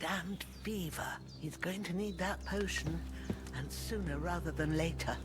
damned fever. He's going to need that potion, and sooner rather than later.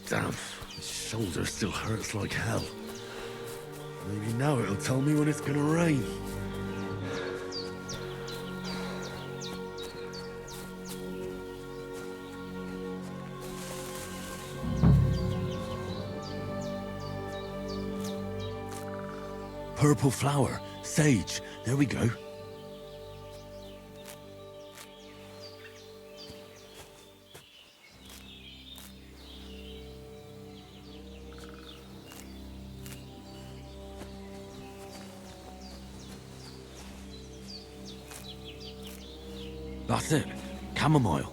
Damn, my shoulder still hurts like hell. Maybe now it'll tell me when it's gonna rain. Purple flower, sage, there we go. That's it. Chamomile.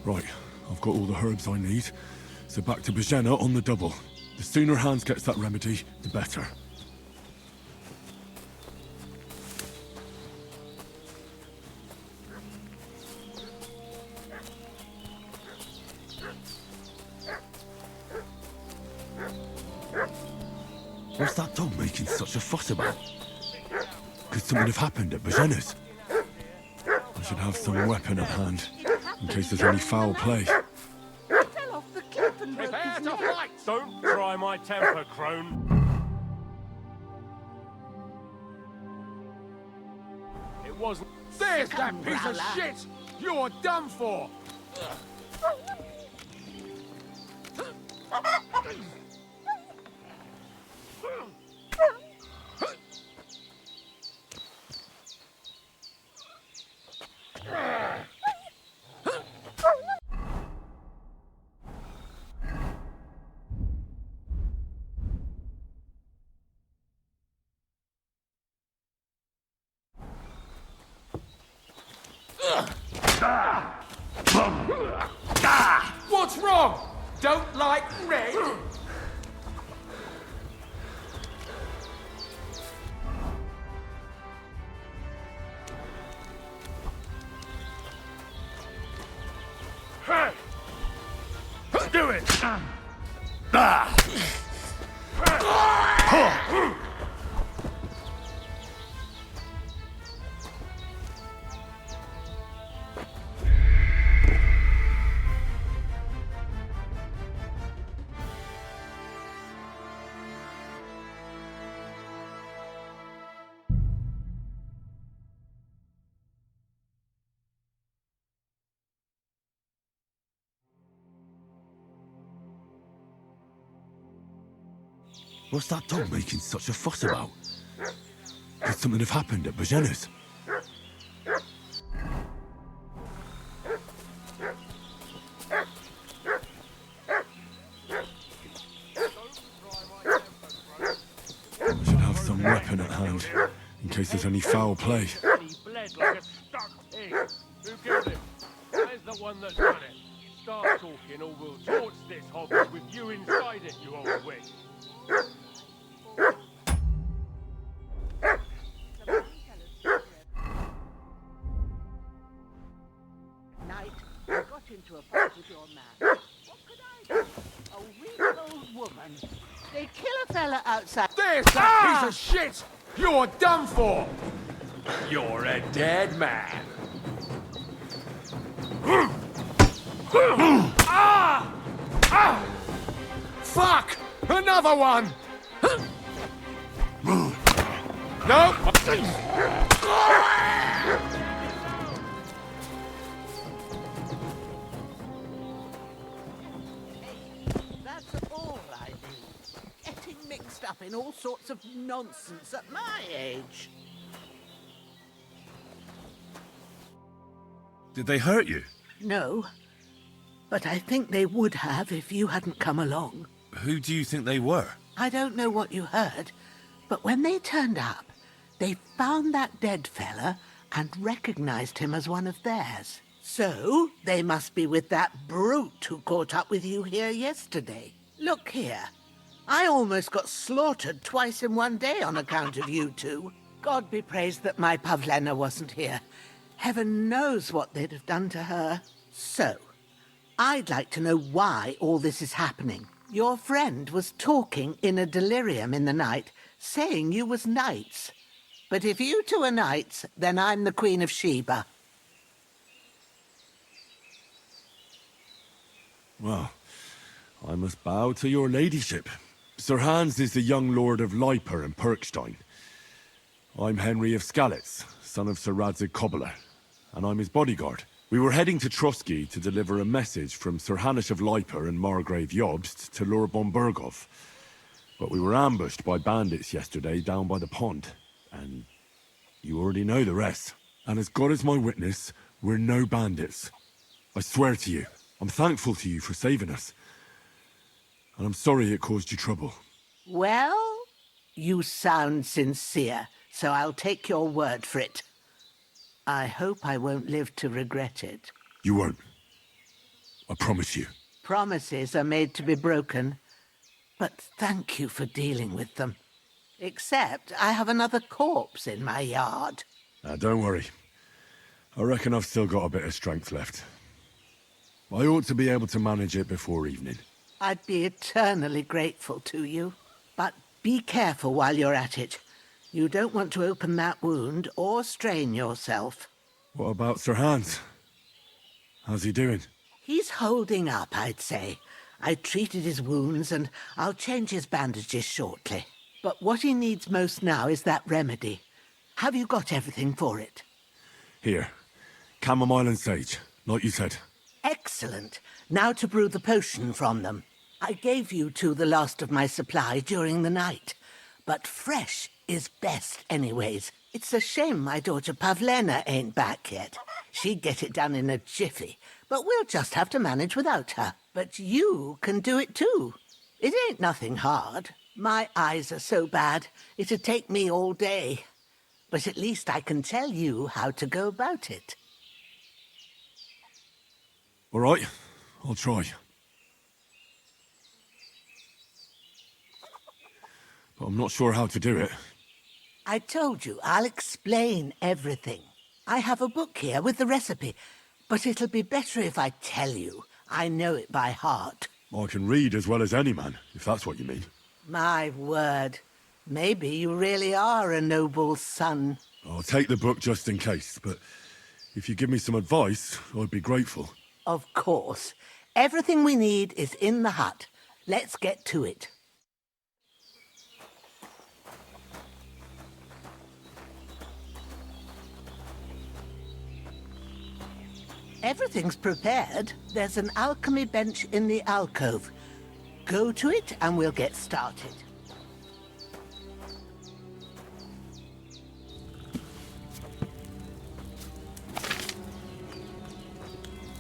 Right, I've got all the herbs I need, so back to Bojena on the double. The sooner Hans gets that remedy, the better. What's that dog making such a fuss about? Could something have happened at Bojena's? I should have some weapon at hand, in case there's any foul play. Fell off the cliff and broke Prepare his to neck. fight! Don't try my temper, crone. It wasn't. There's that piece of Scumbrella. shit! You're done for! What's wrong? Don't like red? Hey! Do it! What's that dog making such a fuss about? Could something have happened at Bojena's? I should have some weapon at hand, in case there's any foul play. He bled like a stuck pig. Who killed him? Where's the one that done it? Start talking or we'll torch this hobbit with you inside it, you old witch. Night, I got into a fight with your man. What could I do? A weak old woman. They kill a fella outside. There's that piece of shit! You're done for! You're a dead man. Fuck! Another one! No! That's all I do. Getting mixed up in all sorts of nonsense at my age. Did they hurt you? No, but I think they would have if you hadn't come along. Who do you think they were? I don't know what you heard, but when they turned up, they found that dead fella and recognized him as one of theirs. So, they must be with that brute who caught up with you here yesterday. Look here. I almost got slaughtered twice in one day on account of you two. God be praised that my Pavlena wasn't here. Heaven knows what they'd have done to her. So, I'd like to know why all this is happening. Your friend was talking in a delirium in the night, saying you was knights. But if you two are knights, then I'm the Queen of Sheba. Well, I must bow to your ladyship. Sir Hans is the young lord of Leiper and Perkstein. I'm Henry of Skalitz, son of Sir Radzig Cobbler, and I'm his bodyguard. We were heading to Trusky to deliver a message from Sir Hanish of Leiper and Margrave Jobst to Lord Bombergov. But we were ambushed by bandits yesterday down by the pond, and you already know the rest. And as God is my witness, we're no bandits. I swear to you, I'm thankful to you for saving us. And I'm sorry it caused you trouble. Well, you sound sincere, so I'll take your word for it. I hope I won't live to regret it. You won't. I promise you. Promises are made to be broken, but thank you for dealing with them. Except I have another corpse in my yard. Now, don't worry. I reckon I've still got a bit of strength left. I ought to be able to manage it before evening. I'd be eternally grateful to you. But be careful while you're at it. You don't want to open that wound or strain yourself. What about Sir Hans? How's he doing? He's holding up, I'd say. I treated his wounds and I'll change his bandages shortly. But what he needs most now is that remedy. Have you got everything for it? Here. Chamomile and sage, like you said. Excellent. Now to brew the potion from them. I gave you two the last of my supply during the night. But fresh is best anyways. It's a shame my daughter Pavlena ain't back yet. She'd get it done in a jiffy, but we'll just have to manage without her. But you can do it too. It ain't nothing hard. My eyes are so bad, it'd take me all day. But at least I can tell you how to go about it. All right, I'll try. But I'm not sure how to do it. I told you, I'll explain everything. I have a book here with the recipe, but it'll be better if I tell you. I know it by heart. I can read as well as any man, if that's what you mean. My word. Maybe you really are a noble son. I'll take the book just in case, but if you give me some advice, I'd be grateful. Of course. Everything we need is in the hut. Let's get to it. Everything's prepared. There's an alchemy bench in the alcove. Go to it and we'll get started.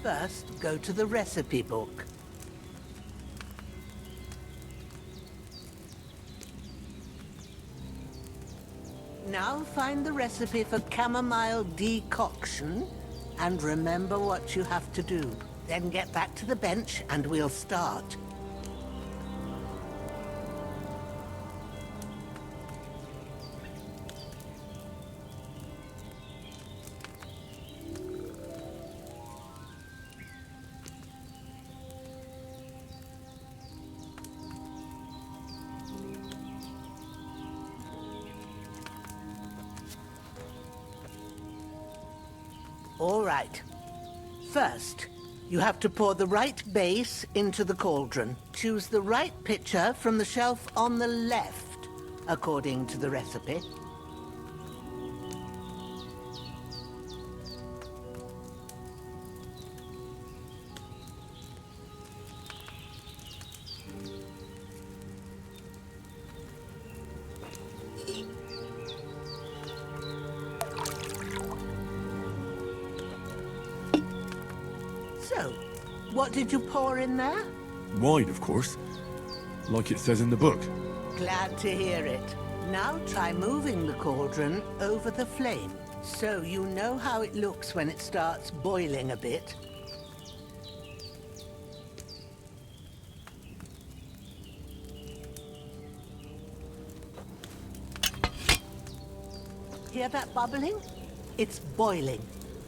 First, go to the recipe book. Now find the recipe for chamomile decoction and remember what you have to do. Then get back to the bench and we'll start. All right. First, you have to pour the right base into the cauldron. Choose the right pitcher from the shelf on the left, according to the recipe. So, what did you pour in there? Wine, of course. Like it says in the book. Glad to hear it. Now try moving the cauldron over the flame, so you know how it looks when it starts boiling a bit. Hear that bubbling? It's boiling.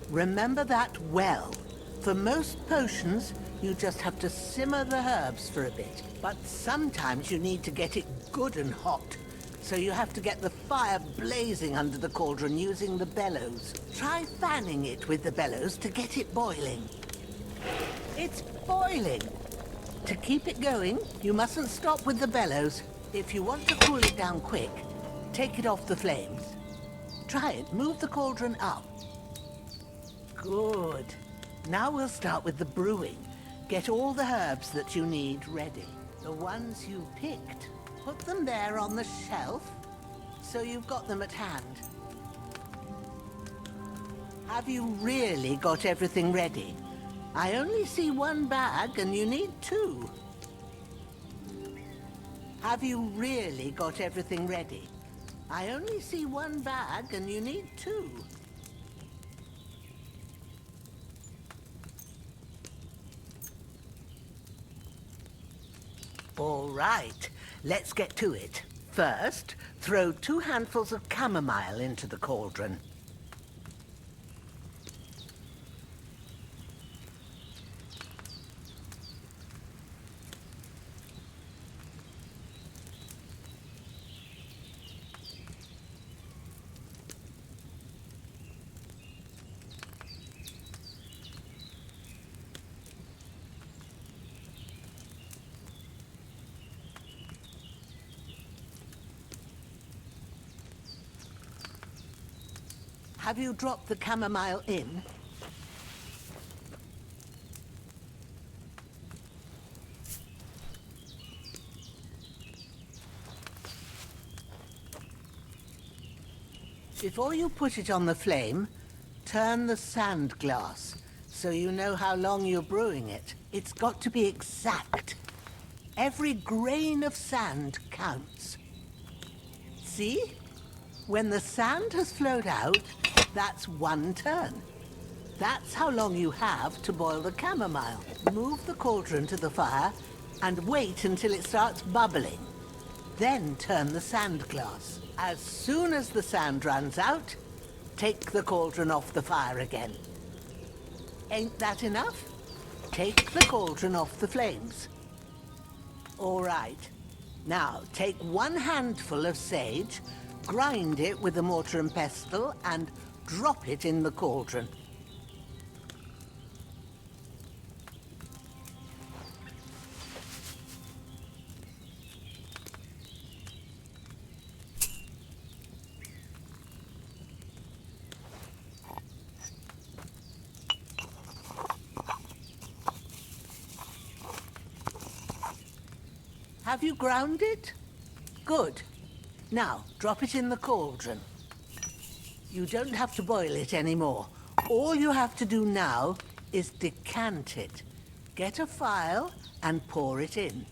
Remember that well. For most potions, you just have to simmer the herbs for a bit. But sometimes you need to get it good and hot. So you have to get the fire blazing under the cauldron using the bellows. Try fanning it with the bellows to get it boiling. It's boiling! To keep it going, you mustn't stop with the bellows. If you want to cool it down quick, take it off the flames. Try it. Move the cauldron up. Good. Now we'll start with the brewing. Get all the herbs that you need ready. The ones you picked. Put them there on the shelf, so you've got them at hand. Have you really got everything ready? I only see one bag and you need two. Have you really got everything ready? I only see one bag and you need two. All right, let's get to it. First, throw 2 handfuls of chamomile into the cauldron. Have you dropped the chamomile in? Before you put it on the flame, turn the sand glass so you know how long you're brewing it. It's got to be exact. Every grain of sand counts. See? When the sand has flowed out, that's 1 turn. That's how long you have to boil the chamomile. Move the cauldron to the fire and wait until it starts bubbling. Then turn the sand glass. As soon as the sand runs out, take the cauldron off the fire again. Ain't that enough? Take the cauldron off the flames. All right. Now, take 1 handful of sage, grind it with a mortar and pestle, and drop it in the cauldron. Have you ground it? Good. Now, drop it in the cauldron. You don't have to boil it anymore. All you have to do now is decant it. Get a phial and pour it in.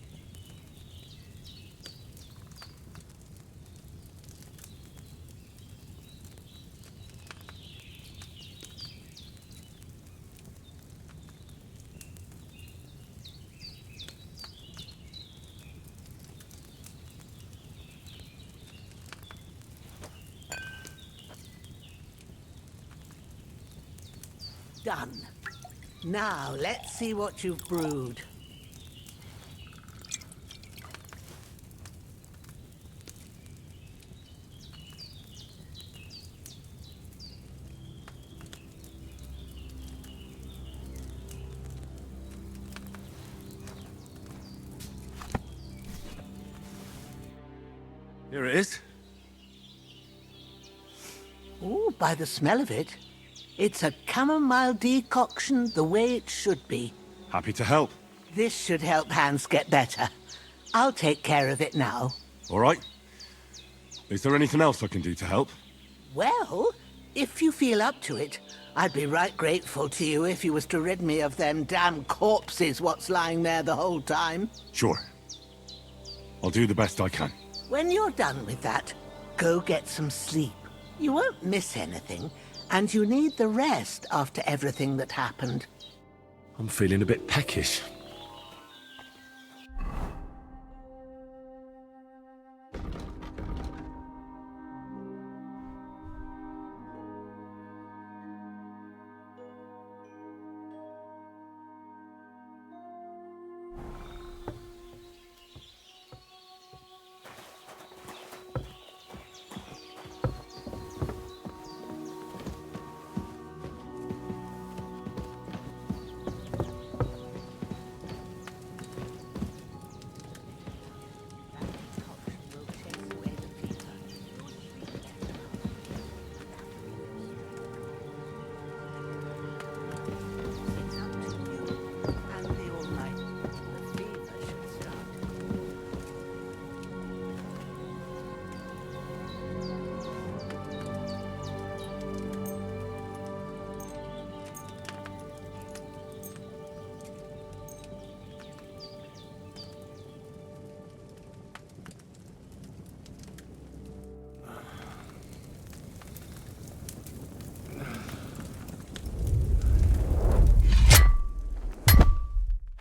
Done. Now, let's see what you've brewed. Here it is. Oh, by the smell of it, it's a chamomile decoction the way it should be. Happy to help. This should help Hans get better. I'll take care of it now. All right. Is there anything else I can do to help? Well, if you feel up to it, I'd be right grateful to you if you was to rid me of them damn corpses what's lying there the whole time. Sure. I'll do the best I can. When you're done with that, go get some sleep. You won't miss anything, and you need the rest after everything that happened. I'm feeling a bit peckish.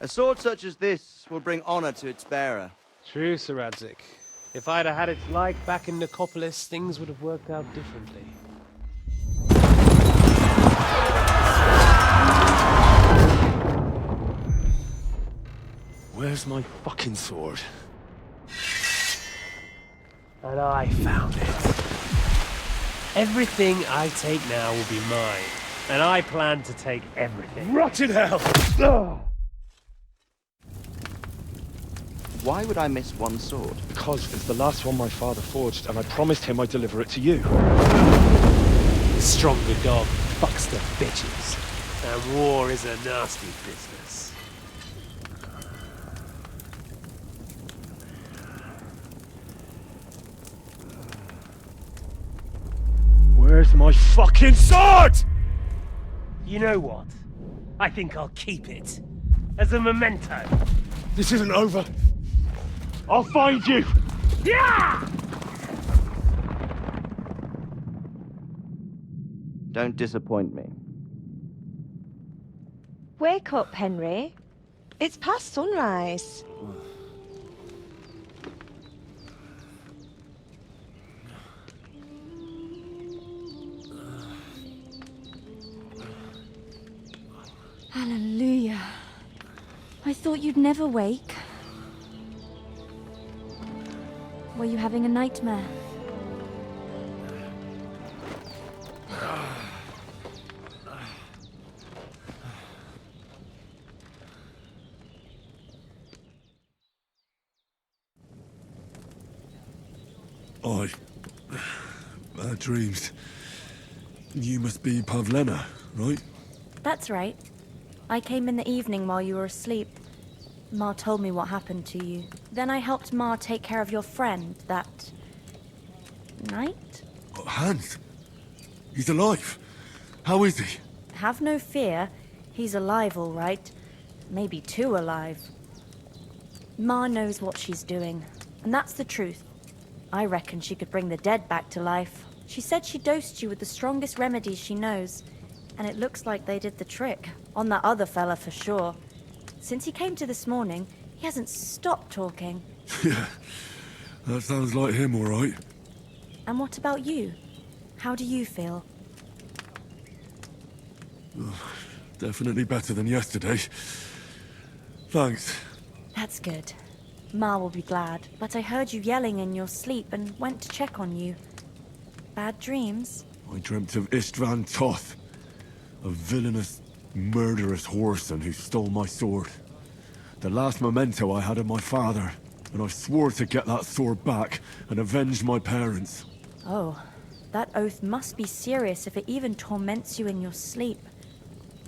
A sword such as this will bring honor to its bearer. True, Sir Radzik. If I'd have had its like back in Nicopolis, things would have worked out differently. Where's my fucking sword? And I found it. Everything I take now will be mine. And I plan to take everything. Rotten hell! Why would I miss one sword? Because it's the last one my father forged, and I promised him I'd deliver it to you. The stronger dog fucks the bitches. And war is a nasty business. Where's my fucking sword? You know what? I think I'll keep it. As a memento. This isn't over. I'll find you! Yeah! Don't disappoint me. Wake up, Henry. It's past sunrise. Hallelujah. I thought you'd never wake. Were you having a nightmare? Bad dreams. You must be Pavlena, right? That's right. I came in the evening while you were asleep. Ma told me what happened to you. Then I helped Ma take care of your friend that night? Oh, Hans. He's alive. How is he? Have no fear. He's alive, all right. Maybe too alive. Ma knows what she's doing, and that's the truth. I reckon she could bring the dead back to life. She said she dosed you with the strongest remedies she knows, and it looks like they did the trick. On that other fella for sure. Since he came to this morning, he hasn't stopped talking. Yeah, that sounds like him, all right. And what about you? How do you feel? Definitely better than yesterday. Thanks. That's good. Ma will be glad, but I heard you yelling in your sleep and went to check on you. Bad dreams? I dreamt of Istvan Toth, a villainous, murderous whoreson who stole my sword. The last memento I had of my father. and I swore to get that sword back and avenge my parents. Oh, that oath must be serious if it even torments you in your sleep.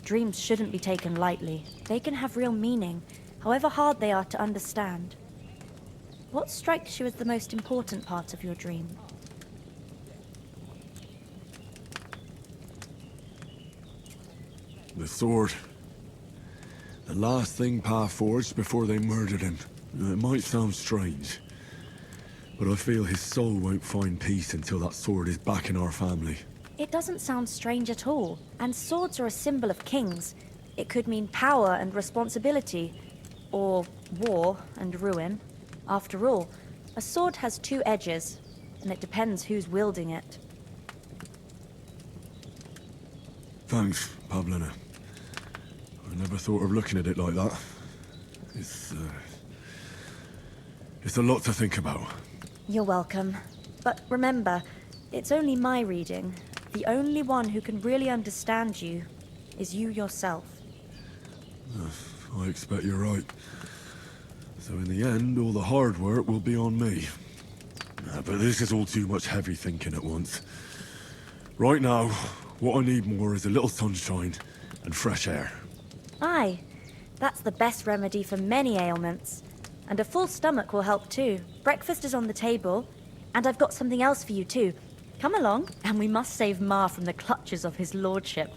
Dreams shouldn't be taken lightly. They can have real meaning, however hard they are to understand. What strikes you as the most important part of your dream? The sword. The last thing Pa forged before they murdered him. It might sound strange, but I feel his soul won't find peace until that sword is back in our family. It doesn't sound strange at all, and swords are a symbol of kings. It could mean power and responsibility, or war and ruin. After all, a sword has two edges, and it depends who's wielding it. Thanks, Pavlina. I never thought of looking at it like that. It's a lot to think about. You're welcome. But remember, it's only my reading. The only one who can really understand you is you yourself. I expect you're right. So in the end, all the hard work will be on me. But this is all too much heavy thinking at once. Right now, what I need more is a little sunshine and fresh air. Aye, that's the best remedy for many ailments. And a full stomach will help too. Breakfast is on the table, and I've got something else for you too. Come along, and we must save Ma from the clutches of his lordship.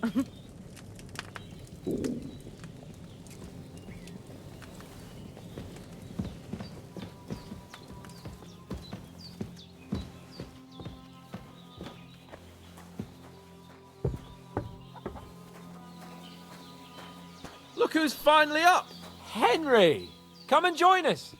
Look who's finally up! Henry! Come and join us!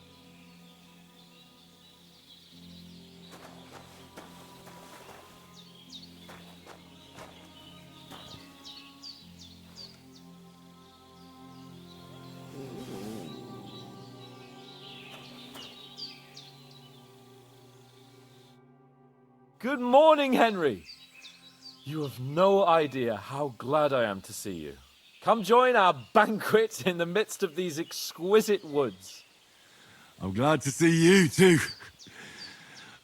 Good morning, Henry! You have no idea how glad I am to see you. Come join our banquet in the midst of these exquisite woods. I'm glad to see you too.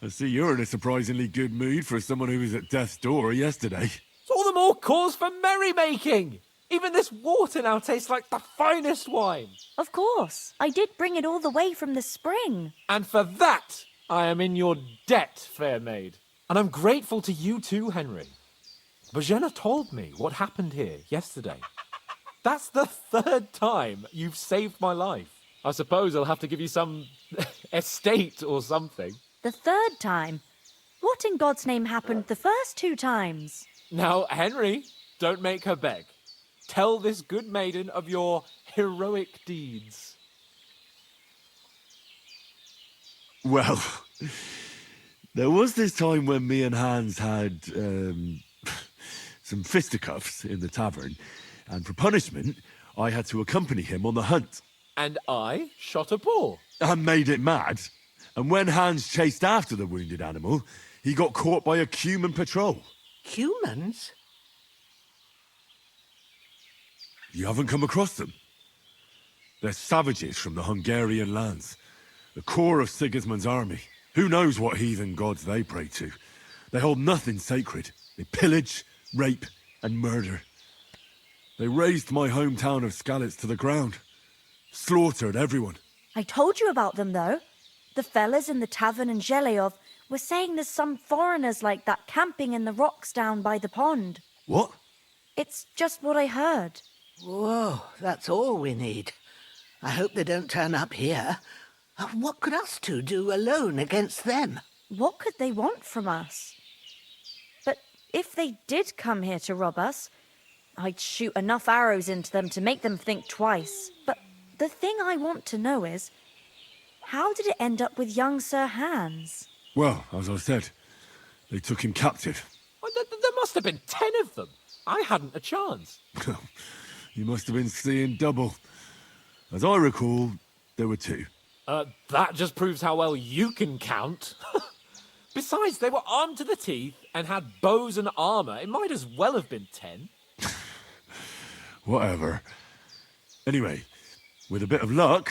I see you're in a surprisingly good mood for someone who was at death's door yesterday. It's all the more cause for merrymaking! Even this water now tastes like the finest wine. Of course, I did bring it all the way from the spring. And for that, I am in your debt, fair maid. And I'm grateful to you too, Henry. Bojena told me what happened here yesterday. That's the third time you've saved my life. I suppose I'll have to give you some estate or something. The third time? What in God's name happened the first two times? Now, Henry, don't make her beg. Tell this good maiden of your heroic deeds. Well, there was this time when me and Hans had some fisticuffs in the tavern. And for punishment, I had to accompany him on the hunt. And I shot a boar. And made it mad. And when Hans chased after the wounded animal, he got caught by a Cuman patrol. Humans? You haven't come across them? They're savages from the Hungarian lands. The core of Sigismund's army. Who knows what heathen gods they pray to? They hold nothing sacred. They pillage, rape, and murder. They razed my hometown of Skalitz to the ground. Slaughtered everyone. I told you about them, though. The fellas in the tavern in Zheleyov were saying there's some foreigners like that camping in the rocks down by the pond. What? It's just what I heard. Whoa, that's all we need. I hope they don't turn up here. What could us two do alone against them? What could they want from us? But if they did come here to rob us, I'd shoot enough arrows into them to make them think twice. But the thing I want to know is, how did it end up with young Sir Hans? Well, as I said, they took him captive. Well, there must have been 10 of them. I hadn't a chance. You must have been seeing double. As I recall, there were 2. That just proves how well you can count. Besides, they were armed to the teeth and had bows and armor. It might as well have been 10. Whatever. Anyway, with a bit of luck,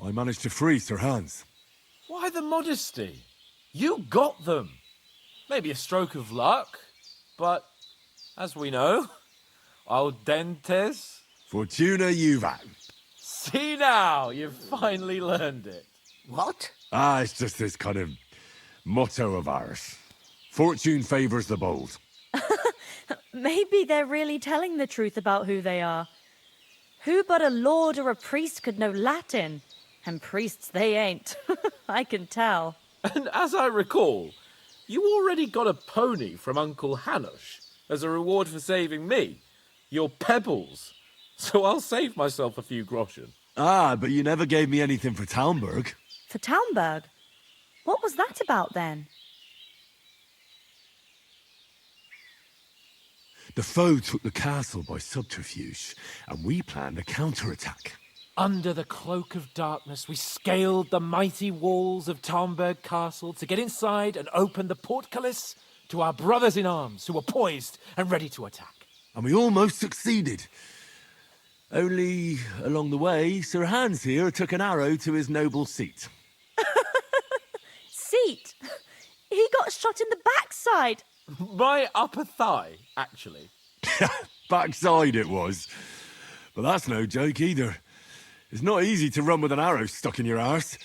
I managed to free Sir Hans. Why the modesty? You got them. Maybe a stroke of luck, but as we know, al dentes. Fortuna juvat. See now, you've finally learned it. What? It's just this kind of motto of ours. Fortune favors the bold. Maybe they're really telling the truth about who they are. Who but a lord or a priest could know Latin? And priests they ain't. I can tell. And as I recall, you already got a pony from Uncle Hanush as a reward for saving me. Your pebbles. So I'll save myself a few groschen. But you never gave me anything for Talmberg. For Talmberg? What was that about then? The foe took the castle by subterfuge, and we planned a counterattack. Under the cloak of darkness, we scaled the mighty walls of Talmberg Castle to get inside and open the portcullis to our brothers in arms who were poised and ready to attack. And we almost succeeded. Only, along the way, Sir Hans here took an arrow to his noble seat. Seat? He got shot in the backside. My upper thigh, actually. Backside it was. But that's no joke either. It's not easy to run with an arrow stuck in your arse.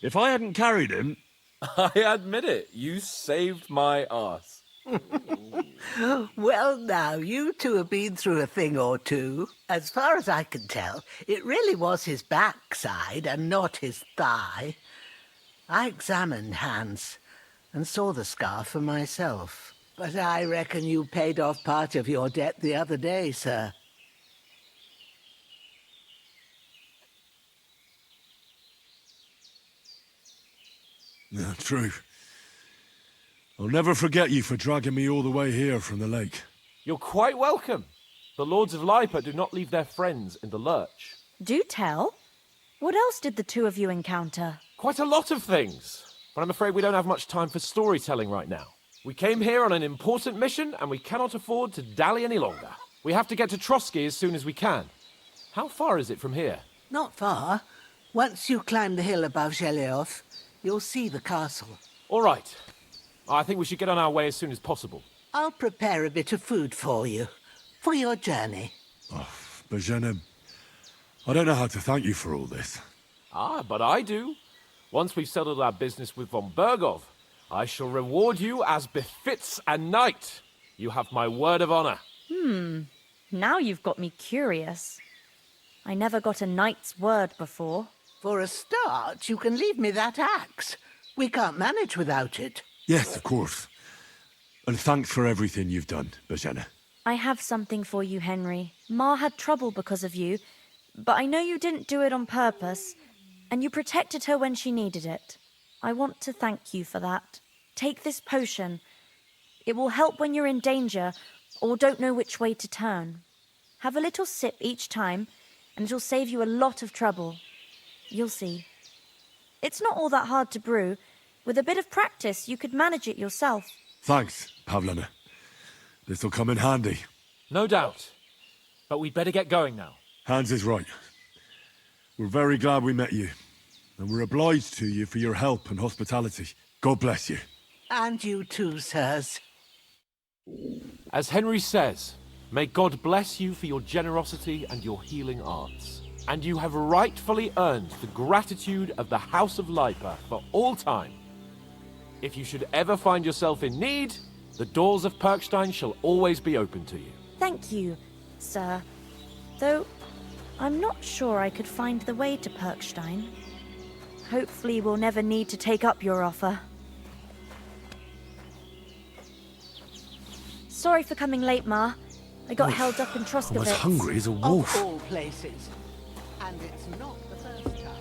If I hadn't carried him... I admit it, you saved my arse. Well, now, you two have been through a thing or two. As far as I can tell, it really was his backside and not his thigh. I examined Hans and saw the scar for myself. But I reckon you paid off part of your debt the other day, sir. True. I'll never forget you for dragging me all the way here from the lake. You're quite welcome. The Lords of Lipa do not leave their friends in the lurch. Do tell. What else did the two of you encounter? Quite a lot of things. But I'm afraid we don't have much time for storytelling right now. We came here on an important mission, and we cannot afford to dally any longer. We have to get to Trotsky as soon as we can. How far is it from here? Not far. Once you climb the hill above Zheleov, you'll see the castle. All right. I think we should get on our way as soon as possible. I'll prepare a bit of food for you, for your journey. Bozhena, I don't know how to thank you for all this. But I do. Once we've settled our business with von Bergov, I shall reward you as befits a knight. You have my word of honor. Now you've got me curious. I never got a knight's word before. For a start, you can leave me that axe. We can't manage without it. Yes, of course. And thanks for everything you've done, Bozhena. I have something for you, Henry. Ma had trouble because of you, but I know you didn't do it on purpose, and you protected her when she needed it. I want to thank you for that. Take this potion. It will help when you're in danger or don't know which way to turn. Have a little sip each time, and it'll save you a lot of trouble. You'll see. It's not all that hard to brew. With a bit of practice, you could manage it yourself. Thanks, Pavlena. This'll come in handy. No doubt. But we'd better get going now. Hans is right. We're very glad we met you. And we're obliged to you for your help and hospitality. God bless you. And you too, sirs. As Henry says, may God bless you for your generosity and your healing arts. And you have rightfully earned the gratitude of the House of Lipa for all time. If you should ever find yourself in need, the doors of Perkstein shall always be open to you. Thank you, sir. Though, I'm not sure I could find the way to Perkstein. Hopefully we'll never need to take up your offer. Sorry for coming late, Ma. I got held up in Troskowitz. I'm as hungry as a Of wolf. all places. And it's not the first time.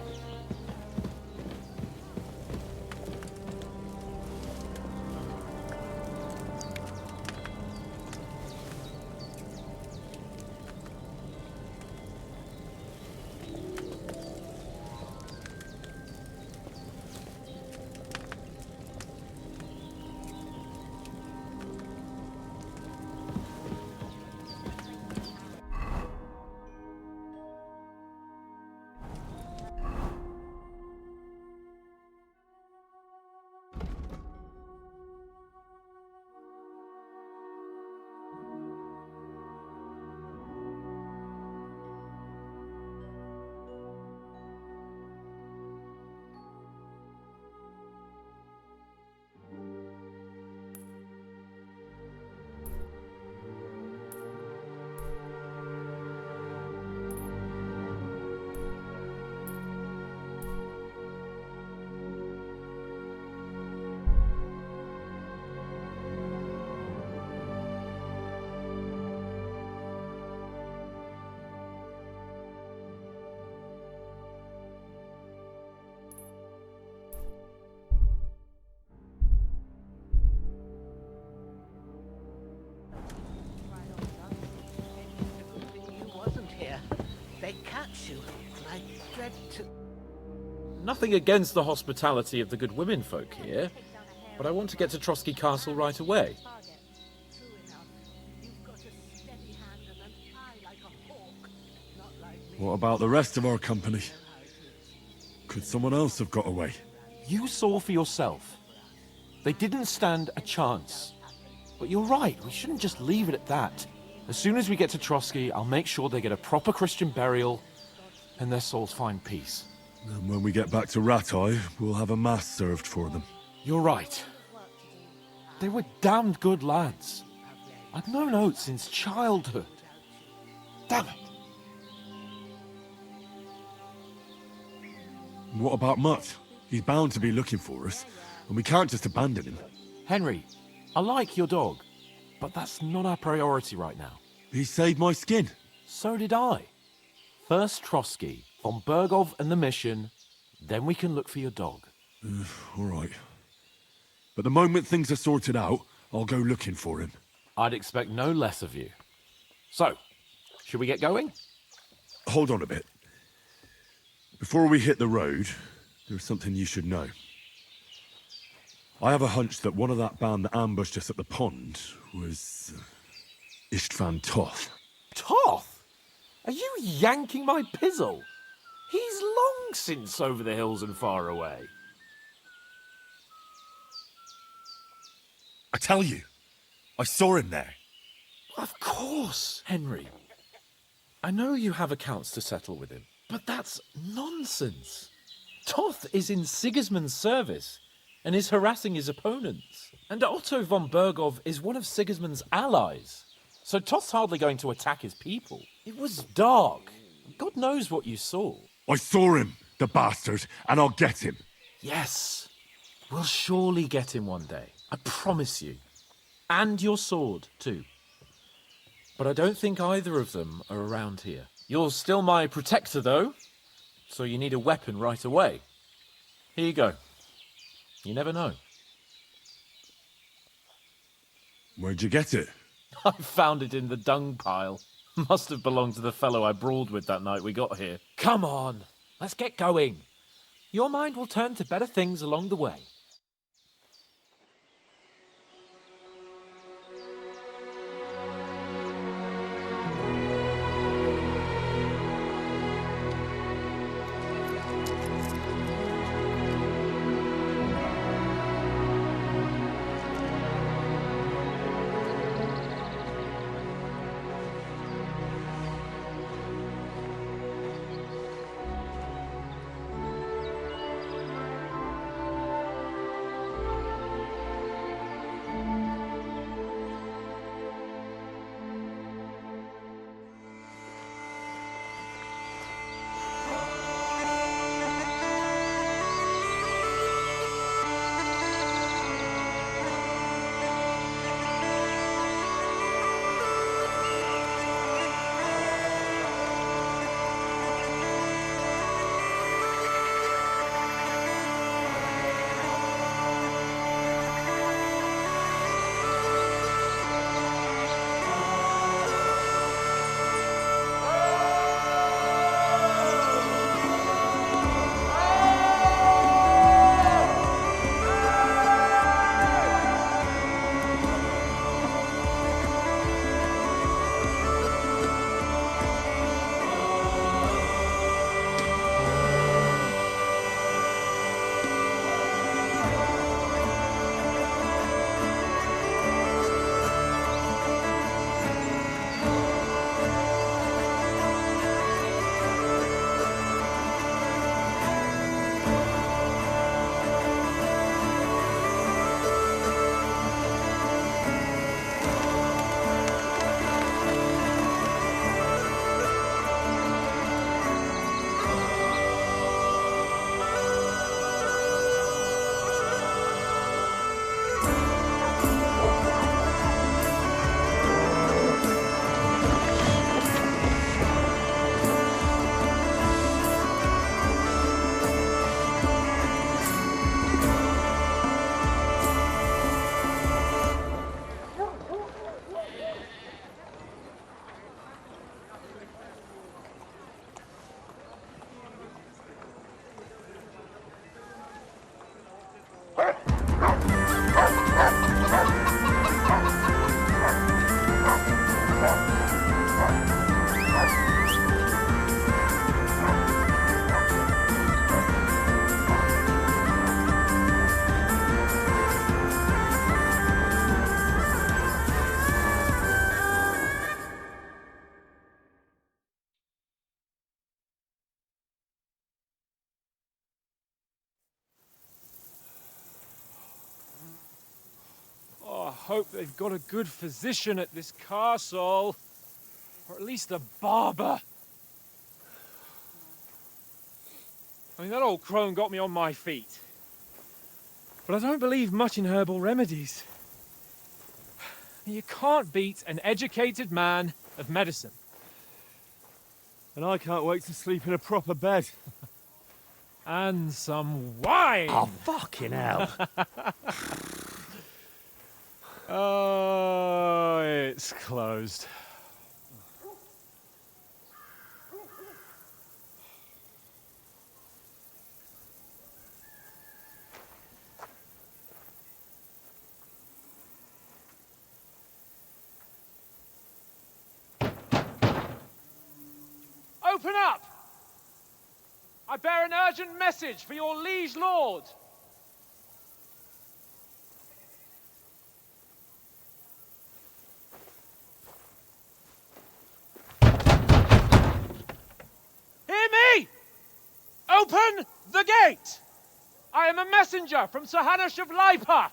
I catch you, and I dread to... Nothing against the hospitality of the good women folk here, but I want to get to Trotsky Castle right away. True enough. You've got a steady hand and an eye like a hawk. Not like me. What about the rest of our company? Could someone else have got away? You saw for yourself. They didn't stand a chance. But you're right, we shouldn't just leave it at that. As soon as we get to Trotsky, I'll make sure they get a proper Christian burial and their souls find peace. And when we get back to Rattay, we'll have a mass served for them. You're right. They were damned good lads. I've known Oates since childhood. Damn it. What about Mutt? He's bound to be looking for us, and we can't just abandon him. Henry, I like your dog, but that's not our priority right now. He saved my skin. So did I. First Trotsky, von Bergov and the mission, then we can look for your dog. All right. But the moment things are sorted out, I'll go looking for him. I'd expect no less of you. So, should we get going? Hold on a bit. Before we hit the road, there's something you should know. I have a hunch that one of that band that ambushed us at the pond was... Istvan Toth. Toth? Are you yanking my pizzle? He's long since over the hills and far away. I tell you, I saw him there. Of course, Henry. I know you have accounts to settle with him, but that's nonsense. Toth is in Sigismund's service and is harassing his opponents. And Otto von Bergov is one of Sigismund's allies. So Toth's hardly going to attack his people. It was dark. God knows what you saw. I saw him, the bastard, and I'll get him. Yes, we'll surely get him one day. I promise you. And your sword, too. But I don't think either of them are around here. You're still my protector, though, so you need a weapon right away. Here you go. You never know. Where'd you get it? I found it in the dung pile. Must have belonged to the fellow I brawled with that night we got here. Come on, let's get going. Your mind will turn to better things along the way. hope they've got a good physician at this castle. Or at least a barber. I mean, that old crone got me on my feet. But I don't believe much in herbal remedies. You can't beat an educated man of medicine. And I can't wait to sleep in a proper bed. And some wine! Oh, fucking hell. Oh, it's closed. Open up! I bear an urgent message for your liege lord. Hear me! Open the gate! I am a messenger from Sir Hanush of Lipa.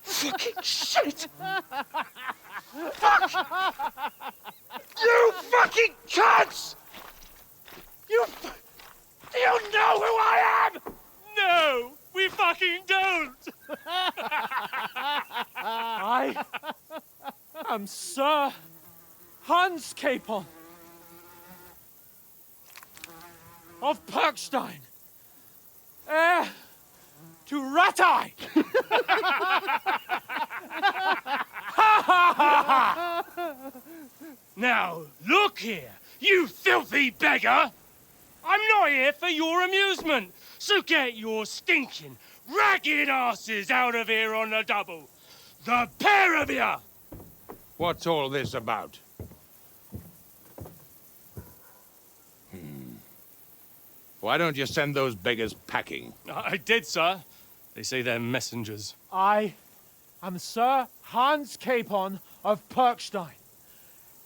Fucking shit! Fuck! You fucking cunts! Do you know who I am? No, we fucking don't. I am Sir Hans Capon of Perkstein, heir to Ratai. Now, look here, you filthy beggar! I'm not here for your amusement, so get your stinking, ragged asses out of here on the double. The pair of you! What's all this about? Why don't you send those beggars packing? I did, sir. They say they're messengers. I am Sir Hans Capon of Perkstein,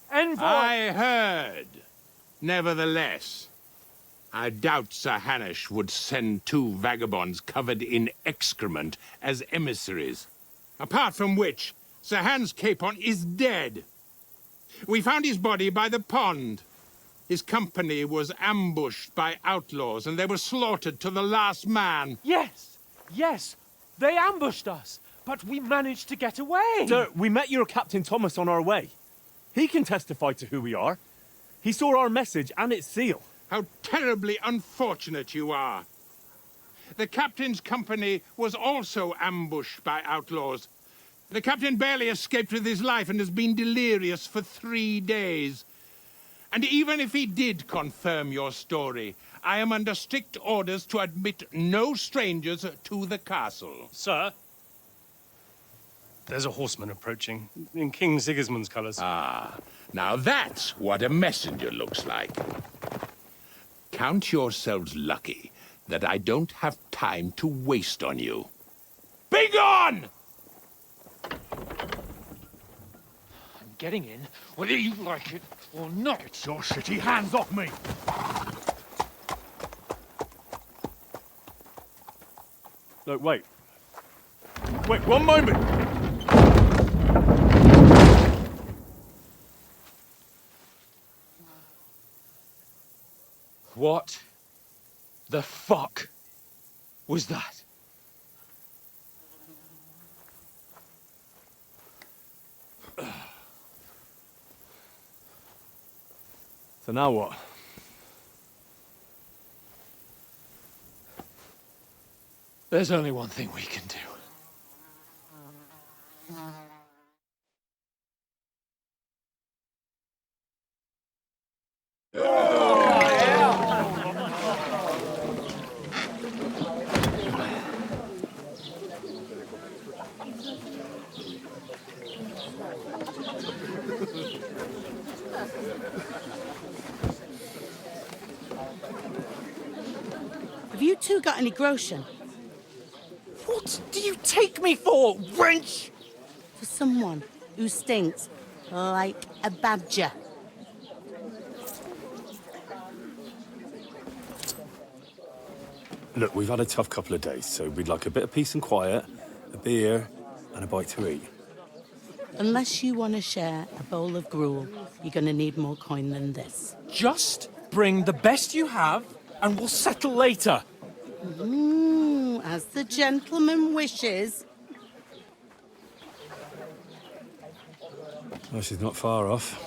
envoy. I heard. Nevertheless, I doubt Sir Hanush would send two vagabonds covered in excrement as emissaries. Apart from which, Sir Hans Capon is dead. We found his body by the pond. His company was ambushed by outlaws, and they were slaughtered to the last man. Yes, yes, they ambushed us, but we managed to get away. Sir, we met your Captain Thomas on our way. He can testify to who we are. He saw our message and its seal. How terribly unfortunate you are. The captain's company was also ambushed by outlaws. The captain barely escaped with his life and has been delirious for 3 days. And even if he did confirm your story, I am under strict orders to admit no strangers to the castle. Sir, there's a horseman approaching in King Sigismund's colours. Ah, now that's what a messenger looks like. Count yourselves lucky that I don't have time to waste on you. Be gone! I'm getting in, whether you like it or not. Get your shitty hands off me! No, wait. Wait, one moment! What the fuck was that? So now what? There's only one thing we can do. Have you two got any groschen? What do you take me for, wench? For someone who stinks like a badger. Look, we've had a tough couple of days, so we'd like a bit of peace and quiet, a beer, and a bite to eat. Unless you want to share a bowl of gruel, you're going to need more coin than this. Just bring the best you have, and we'll settle later. As the gentleman wishes. Well, she's not far off.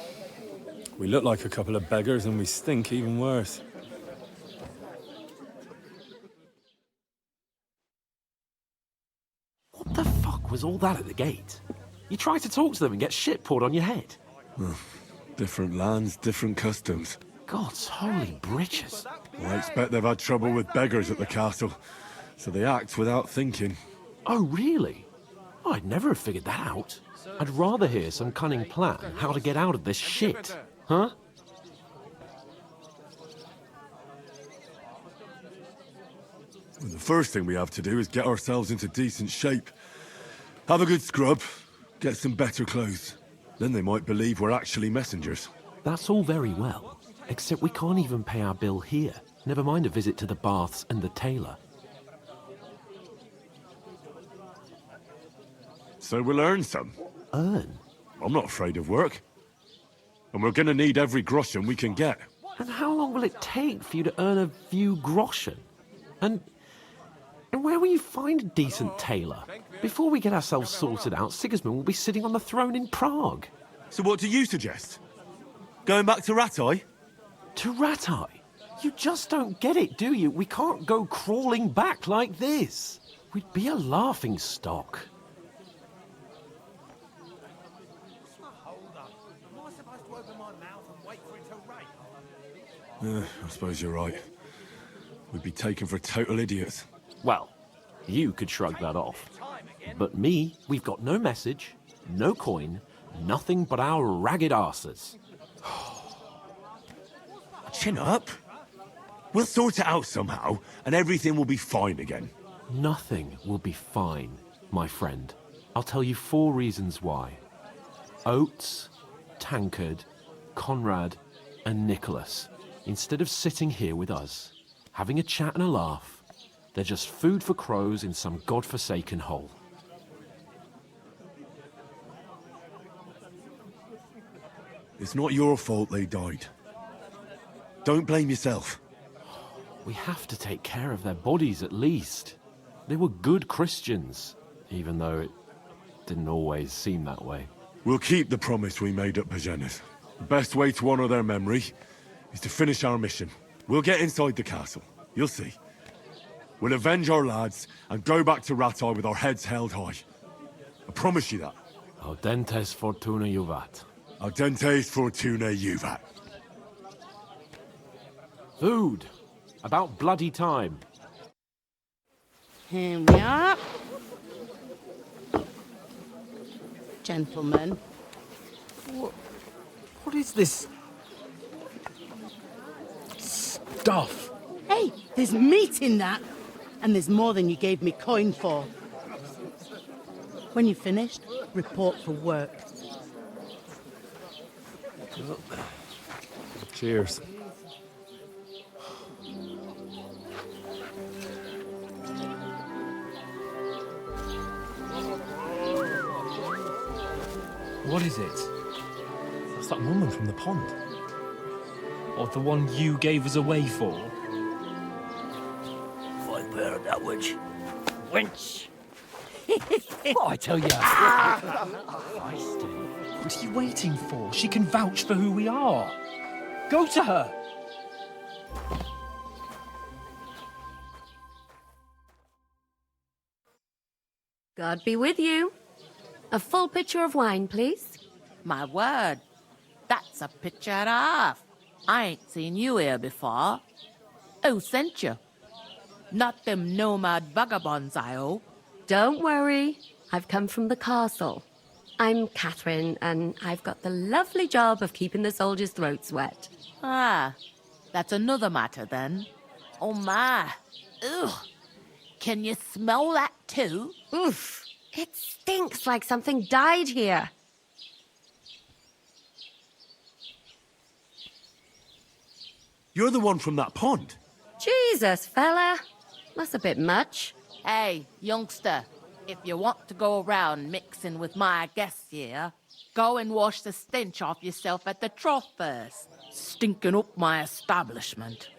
We look like a couple of beggars, and we stink even worse. What the fuck was all that at the gate? You try to talk to them and get shit poured on your head. Different lands, different customs. God's holy britches. I expect they've had trouble with beggars at the castle, so they act without thinking. Oh, really? I'd never have figured that out. I'd rather hear some cunning plan how to get out of this shit. Huh? Well, the first thing we have to do is get ourselves into decent shape. Have a good scrub, get some better clothes. Then they might believe we're actually messengers. That's all very well, except we can't even pay our bill here. Never mind a visit to the baths and the tailor. So we'll earn some. Earn? I'm not afraid of work. And we're gonna need every groschen we can get. And how long will it take for you to earn a few groschen? And where will you find a decent tailor? Before we get ourselves sorted out, Sigismund will be sitting on the throne in Prague. So what do you suggest? Going back to Ratai? To Ratai? You just don't get it, do you? We can't go crawling back like this. We'd be a laughing stock. I suppose you're right. We'd be taken for total idiots. Well, you could shrug that off. But me, we've got no message, no coin, nothing but our ragged arses. Chin up. We'll sort it out somehow, and everything will be fine again. Nothing will be fine, my friend. I'll tell you 4 reasons why. Oates, Tankard, Conrad, and Nicholas, instead of sitting here with us, having a chat and a laugh, they're just food for crows in some godforsaken hole. It's not your fault they died. Don't blame yourself. We have to take care of their bodies at least. They were good Christians, even though it didn't always seem that way. We'll keep the promise we made at Pagenas. The best way to honor their memory is to finish our mission. We'll get inside the castle. You'll see. We'll avenge our lads and go back to Ratai with our heads held high. I promise you that. Audentes fortuna juvat. Audentes fortuna juvat. Food. About bloody time. Here we are. Gentlemen. What is this stuff? Hey, there's meat in that. And there's more than you gave me coin for. When you're finished, report for work. Cheers. What is it? It's that woman from the pond. Or the one you gave us away for? I bear that witch. Wench! What I tell you? What are you waiting for? She can vouch for who we are. Go to her. God be with you. A full pitcher of wine, please. My word, that's a picture and a half. I ain't seen you here before. Who sent you? Not them nomad vagabonds, I hope. Don't worry. I've come from the castle. I'm Catherine, and I've got the lovely job of keeping the soldiers' throats wet. Ah, that's another matter then. Oh my, Ugh. Can you smell that too? Oof. It stinks like something died here. You're the one from that pond. Jesus, fella. That's a bit much. Hey, youngster, if you want to go around mixing with my guests here, go and wash the stench off yourself at the trough first. Stinking up my establishment.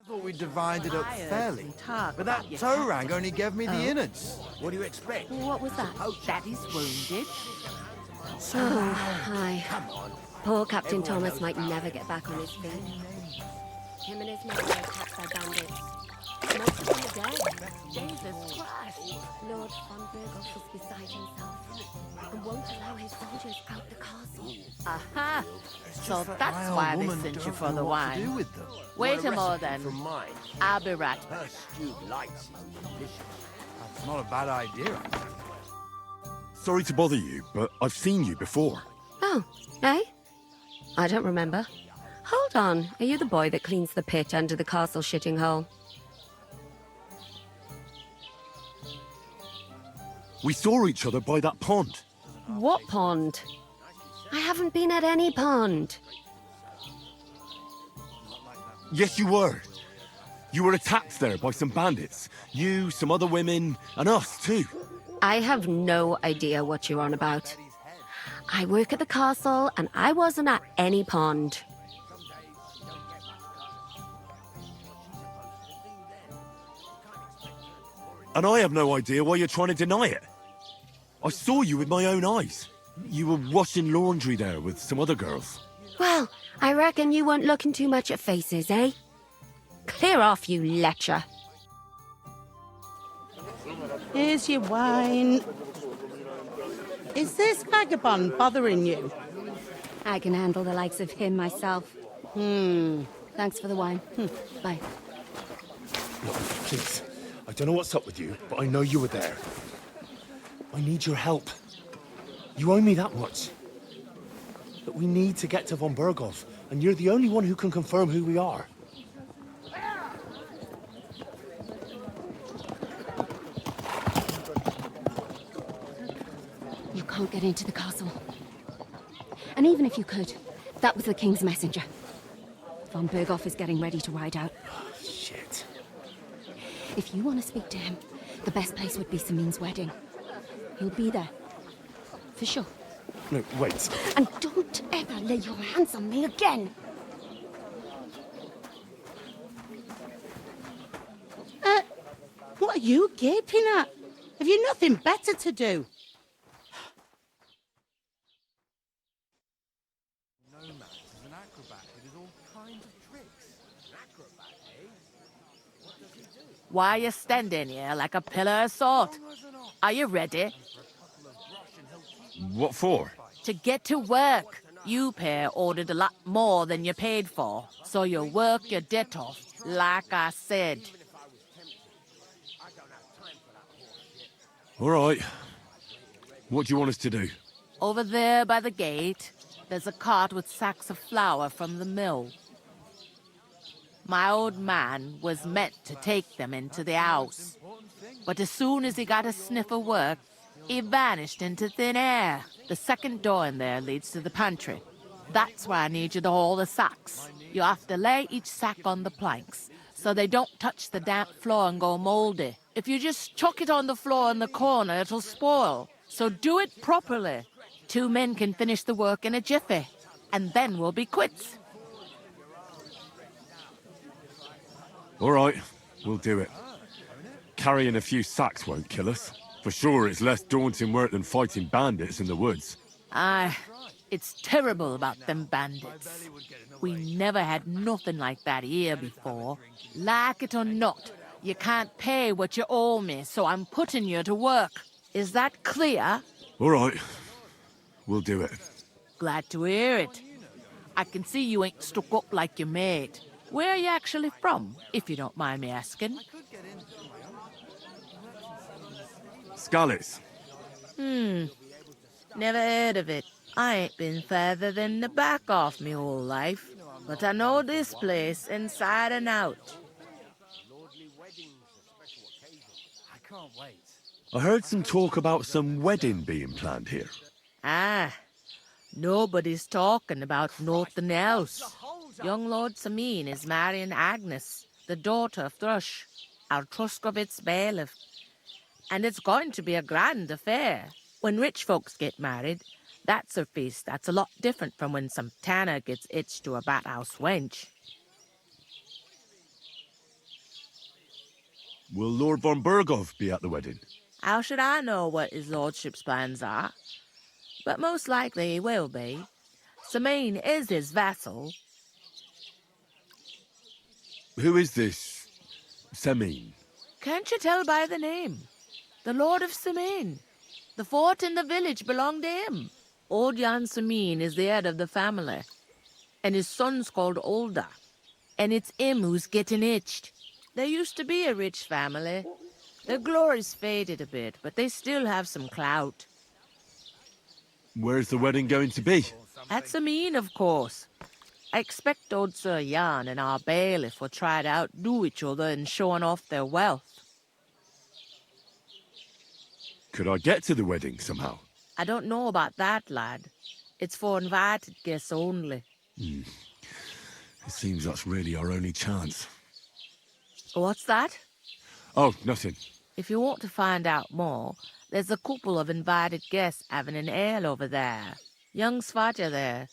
I thought we divided up fairly, but that toe rag only gave me the innards. What do you expect? What was that? Daddy's wounded. Oh, hi. Poor Captain Thomas might never get back on his feet. Him and his men were attacked by bandits. Most of them are dead. Jesus Christ. Lord von Burgos is beside himself and won't allow his soldiers out the castle. Aha! So that's why they sent you for the wine. Wait a moment then. I'll be right back. That's not a bad idea. Sorry to bother you, but I've seen you before. Oh, eh? I don't remember. Hold on. Are you the boy that cleans the pit under the castle shitting hole? We saw each other by that pond. What pond? I haven't been at any pond. Yes, you were. You were attacked there by some bandits. You, some other women, and us too. I have no idea what you're on about. I work at the castle, and I wasn't at any pond. And I have no idea why you're trying to deny it. I saw you with my own eyes. You were washing laundry there with some other girls. Well, I reckon you weren't looking too much at faces, eh? Clear off, you lecher. Here's your wine. Is this vagabond bothering you? I can handle the likes of him myself. Thanks for the wine. Bye. Look, please. I don't know what's up with you, but I know you were there. I need your help. You owe me that much. But we need to get to von Burgos, and you're the only one who can confirm who we are. You can't get into the castle. And even if you could, that was the king's messenger. Von Burgos is getting ready to ride out. Shit. If you want to speak to him, the best place would be Samin's wedding. He'll be there. For sure. No, wait. And don't ever lay your hands on me again! What are you gaping at? Have you nothing better to do? Why are you standing here like a pillar of salt? Are you ready? What for? To get to work. You pair ordered a lot more than you paid for, so you work your debt off, like I said. All right. What do you want us to do? Over there by the gate, there's a cart with sacks of flour from the mill. My old man was meant to take them into the house, but as soon as he got a sniff of work, he vanished into thin air. The second door in there leads to the pantry. That's why I need you to haul the sacks. You have to lay each sack on the planks, so they don't touch the damp floor and go moldy. If you just chuck it on the floor in the corner, it'll spoil. So do it properly. 2 men can finish the work in a jiffy, and then we'll be quits. All right, we'll do it. Carrying a few sacks won't kill us. For sure, it's less daunting work than fighting bandits in the woods. Aye, it's terrible about them bandits. We never had nothing like that here before. Like it or not, you can't pay what you owe me, so I'm putting you to work. Is that clear? All right, we'll do it. Glad to hear it. I can see you ain't stuck up like your mate. Where are you actually from, if you don't mind me asking? Scalets. Never heard of it. I ain't been further than the back off me whole life, but I know this place inside and out. can't wait. I heard some talk about some wedding being planned here. Ah, nobody's talking about nothing else. Young Lord Samin is marrying Agnes, the daughter of Thrush, our Truscovitz bailiff. And it's going to be a grand affair. When rich folks get married, that's a feast that's a lot different from when some tanner gets hitched to a bathouse wench. Will Lord von Bergov be at the wedding? How should I know what his lordship's plans are? But most likely he will be. Samin is his vassal. Who is this Samin? Can't you tell by the name? The Lord of Samin. The fort and the village belong to him. Old Jan Samin is the head of the family. And his son's called Olda. And it's him who's getting itched. There used to be a rich family. Their glory's faded a bit, but they still have some clout. Where's the wedding going to be? At Samin, of course. I expect old Sir Jan and our bailiff will try to outdo each other in showing off their wealth. Could I get to the wedding somehow? I don't know about that, lad. It's for invited guests only. It seems that's really our only chance. What's that? Oh, nothing. If you want to find out more, there's a couple of invited guests having an ale over there. Young Svatja there.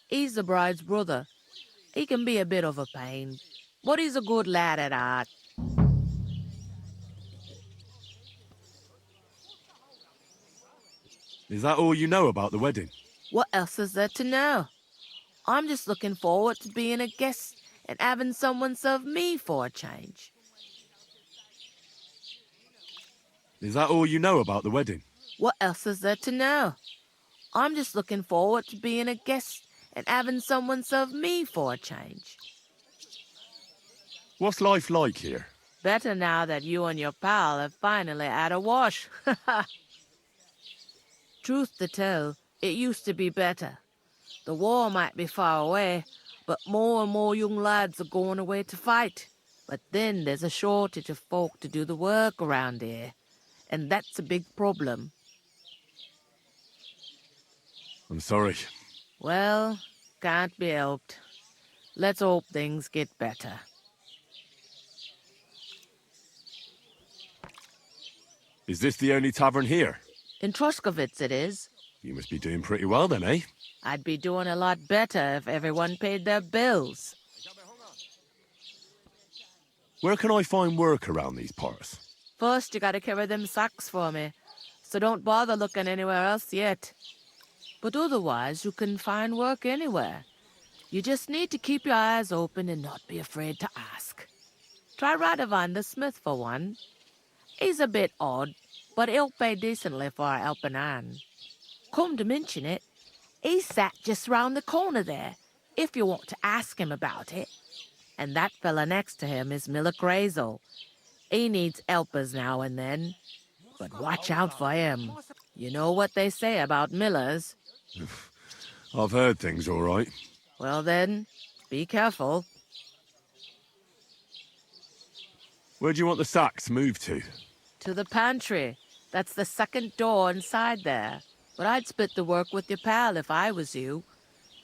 He's the bride's brother. He can be a bit of a pain, but he's a good lad at heart. Is that all you know about the wedding? What else is there to know? I'm just looking forward to being a guest and having someone serve me for a change. Is that all you know about the wedding? What else is there to know? I'm just looking forward to being a guest and having someone serve me for a change. What's life like here? Better now that you and your pal have finally had a wash. Truth to tell, it used to be better. The war might be far away, but more and more young lads are going away to fight. But then there's a shortage of folk to do the work around here, and that's a big problem. I'm sorry. Well, can't be helped. Let's hope things get better. Is this the only tavern here? In Truscovitz it is. You must be doing pretty well then, eh? I'd be doing a lot better if everyone paid their bills. Where can I find work around these parts? First, you gotta carry them sacks for me, so don't bother looking anywhere else yet. But otherwise, you can find work anywhere. You just need to keep your eyes open and not be afraid to ask. Try Radovan the smith for one. He's a bit odd, but he'll pay decently for a helping hand. Come to mention it, he's sat just round the corner there, if you want to ask him about it. And that fella next to him is Miller Crazel. He needs helpers now and then. But watch out for him. You know what they say about Millers. I've heard things all right. Well then, be careful. Where do you want the sacks moved to? To the pantry. That's the second door inside there. But I'd split the work with your pal if I was you.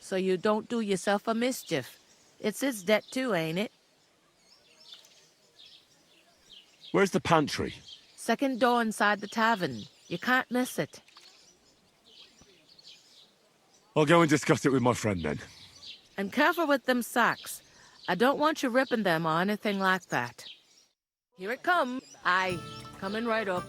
So you don't do yourself a mischief. It's his debt too, ain't it? Where's the pantry? Second door inside the tavern. You can't miss it. I'll go and discuss it with my friend then. And careful with them sacks. I don't want you ripping them or anything like that. Here it comes. Aye, coming right up.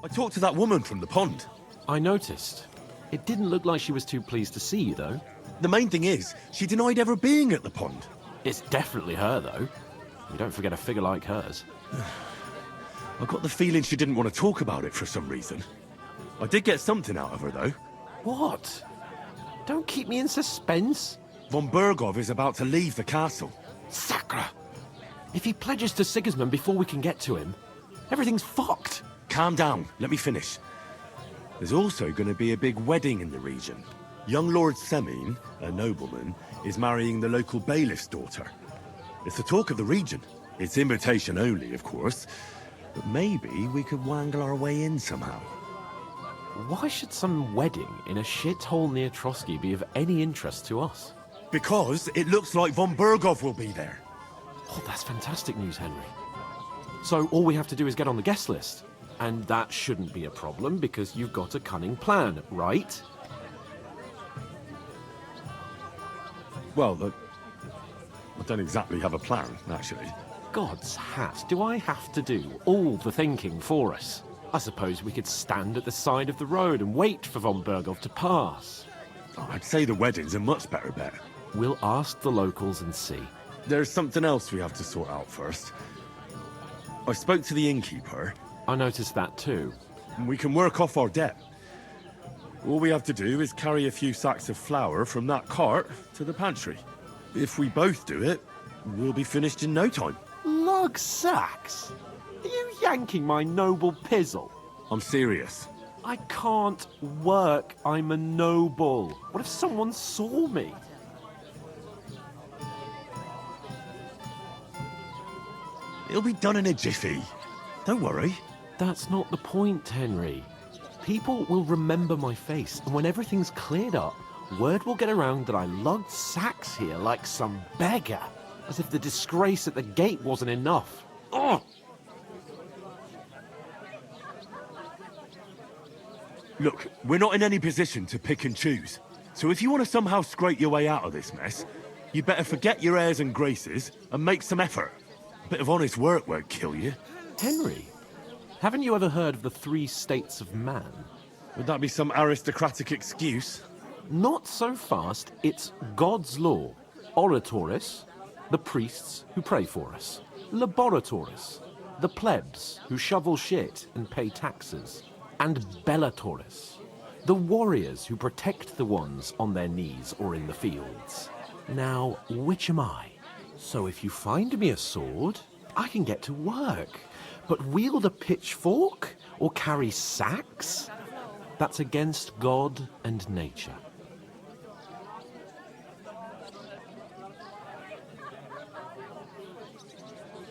I talked to that woman from the pond. I noticed. It didn't look like she was too pleased to see you, though. The main thing is, she denied ever being at the pond. It's definitely her, though. You don't forget a figure like hers. I got the feeling she didn't want to talk about it for some reason. I did get something out of her, though. What? Don't keep me in suspense. Von Bergov is about to leave the castle. Sacra! If he pledges to Sigismund before we can get to him, everything's fucked. Calm down. Let me finish. There's also going to be a big wedding in the region. Young Lord Semin, a nobleman, is marrying the local bailiff's daughter. It's the talk of the region. It's invitation only, of course. But maybe we could wangle our way in somehow. Why should some wedding in a shithole near Trotsky be of any interest to us? Because it looks like von Berghoff will be there. Oh, that's fantastic news, Henry. So all we have to do is get on the guest list. And that shouldn't be a problem because you've got a cunning plan, right? Well, I don't exactly have a plan, actually. God's hat, do I have to do all the thinking for us? I suppose we could stand at the side of the road and wait for von Berghoff to pass. Oh, I'd say the wedding's a much better bet. We'll ask the locals and see. There's something else we have to sort out first. I spoke to the innkeeper. I noticed that too. We can work off our debt. All we have to do is carry a few sacks of flour from that cart to the pantry. If we both do it, we'll be finished in no time. Lug sacks? Are you yanking my noble pizzle? I'm serious. I can't work. I'm a noble. What if someone saw me? It'll be done in a jiffy. Don't worry. That's not the point, Henry. People will remember my face, and when everything's cleared up, word will get around that I lugged sacks here like some beggar. As if the disgrace at the gate wasn't enough. Ugh! Look, we're not in any position to pick and choose. So if you want to somehow scrape your way out of this mess, you better forget your airs and graces and make some effort. A bit of honest work won't kill you. Henry, haven't you ever heard of the 3 states of man? Would that be some aristocratic excuse? Not so fast. It's God's law. Oratoris, the priests who pray for us. Laboratoris, the plebs who shovel shit and pay taxes. And Bellatoris, the warriors who protect the ones on their knees or in the fields. Now, which am I? So if you find me a sword, I can get to work. But wield a pitchfork or carry sacks? That's against God and nature.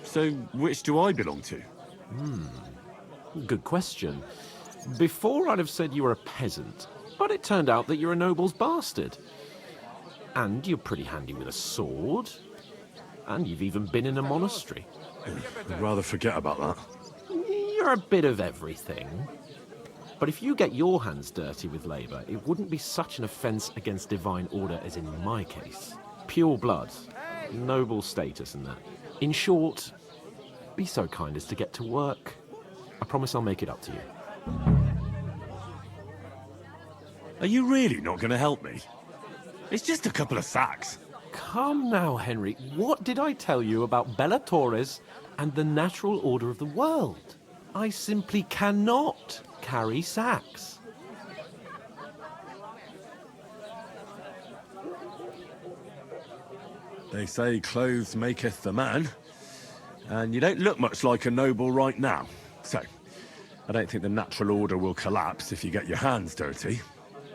So, which do I belong to? Good question. Before I'd have said you were a peasant, but it turned out that you're a noble's bastard. And you're pretty handy with a sword. And you've even been in a monastery. I'd rather forget about that. You're a bit of everything. But if you get your hands dirty with labour, it wouldn't be such an offence against divine order as in my case. Pure blood, noble status and that. In short, be so kind as to get to work. I promise I'll make it up to you. Are you really not going to help me? It's just a couple of sacks. Come now, Henry. What did I tell you about Bellatoris and the natural order of the world? I simply cannot carry sacks. They say clothes maketh the man. And you don't look much like a noble right now. So, I don't think the natural order will collapse if you get your hands dirty.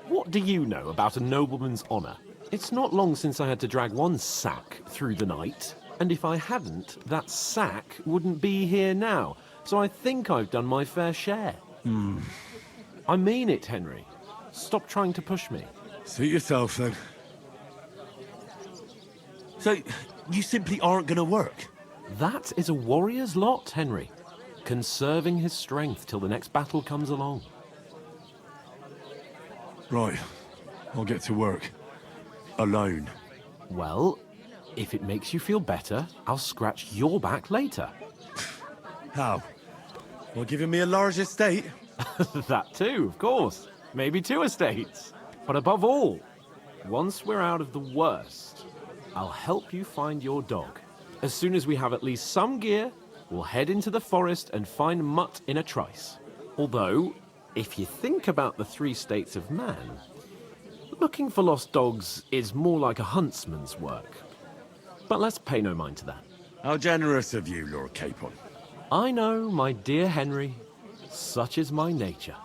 What do you know about a nobleman's honour? It's not long since I had to drag one sack through the night. And if I hadn't, that sack wouldn't be here now. So I think I've done my fair share. I mean it, Henry. Stop trying to push me. Suit yourself, then. So, you simply aren't going to work? That is a warrior's lot, Henry. Conserving his strength till the next battle comes along. Right. I'll get to work. Alone. Well, if it makes you feel better, I'll scratch your back later. How? Well, giving me a large estate? That too, of course. Maybe 2 estates. But above all, once we're out of the worst, I'll help you find your dog. As soon as we have at least some gear, we'll head into the forest and find Mutt in a trice. Although, if you think about the 3 states of man, looking for lost dogs is more like a huntsman's work. But let's pay no mind to that. How generous of you, Lord Capon. I know, my dear Henry. Such is my nature.